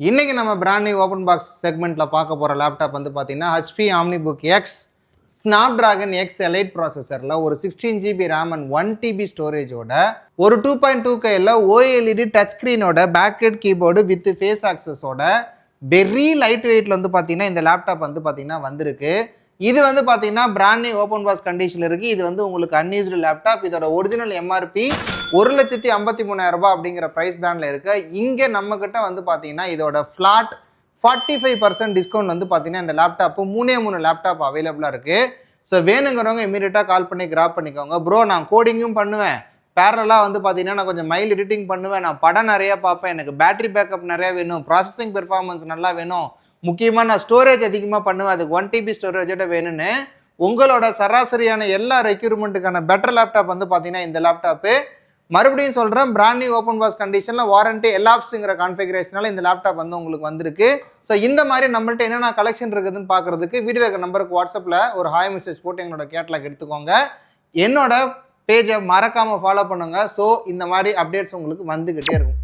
இன்னைக்கு நம்ம brand new open box செக்மெண்ட்ல பார்க்க போற லேப்டாப் வந்து பார்த்தீங்கன்னா HP OmniBook X Snapdragon X Elite ப்ராசஸரில் ஒரு 16GB RAM அண்ட் 1TB ஸ்டோரேஜோட ஒரு 2.2Kல OLED டச் ஸ்க்ரீனோட பேக்கெட் கீபோர்டு வித் ஃபேஸ் ஆக்சஸோட வெரி லைட் வெயிட்ல வந்து பார்த்தீங்கன்னா இந்த லேப்டாப் வந்து பார்த்தீங்கன்னா வந்திருக்கு. இது வந்து பார்த்தீங்கன்னா பிராண்ட் நியூ ஓப்பன் பாக்ஸ் கண்டிஷனில் இருக்குது. இது வந்து உங்களுக்கு அன்யூஸ்டு லேப்டாப். இதோட ஒரிஜினல் MRP 1,53,000 அப்படிங்கிற ப்ரைஸ் பேண்டில் இருக்குது. இங்கே நம்மக்கிட்ட வந்து பார்த்தீங்கன்னா இதோட ஃப்ளாட் 45% டிஸ்கவுண்ட் வந்து பார்த்தீங்கன்னா இந்த லேப்டாப்பு 3 லேப்டாப் அவைலபிளாக இருக்குது. ஸோ வேணுங்கிறவங்க இமீடியட்டாக கால் பண்ணி கிராப் பண்ணிக்கோங்க. ப்ரோ நான் கோடிங்கும் பண்ணுவேன், பேரலாக வந்து பார்த்தீங்கன்னா நான் கொஞ்சம் மைல் எடிட்டிங் பண்ணுவேன், நான் படம் நிறையா பார்ப்பேன், எனக்கு பேட்டரி பேக்கப் நிறையா வேணும், ப்ராசஸிங் பெர்ஃபார்மன்ஸ் நல்லா வேணும், முக்கியமாக நான் ஸ்டோரேஜ் அதிகமாக பண்ணுவேன், அதுக்கு 1TB ஸ்டோரேஜோட வேணும்னு உங்களோட சராசரியான எல்லா ரெக்யூர்மெண்ட்டுக்கான பெட்டர் லேப்டாப் வந்து பார்த்தீங்கன்னா இந்த லேப்டாப்பு. மறுபடியும் சொல்கிறேன், பிராண்ட் நியூ ஓப்பன் பாக்ஸ் கண்டிஷனில் வாரண்டி எல்லாப்ஸ்ங்கிற கான்ஃபிகரேஷனால இந்த லேப்டாப் வந்து உங்களுக்கு வந்திருக்கு. ஸோ இந்த மாதிரி நம்மள்ட்ட என்னென்ன கலெக்ஷன் இருக்குதுன்னு பார்க்குறதுக்கு வீடியோ இருக்கிற நம்பருக்கு வாட்ஸ்அப்பில் ஒரு ஹாய் மெசேஜ் போட்டு எங்களோட கேட்லாக் எடுத்துக்கோங்க. என்னோட பேஜை மறக்காமல் ஃபாலோ பண்ணுங்கள். ஸோ இந்த மாதிரி அப்டேட்ஸ் உங்களுக்கு வந்துக்கிட்டே இருக்கும்.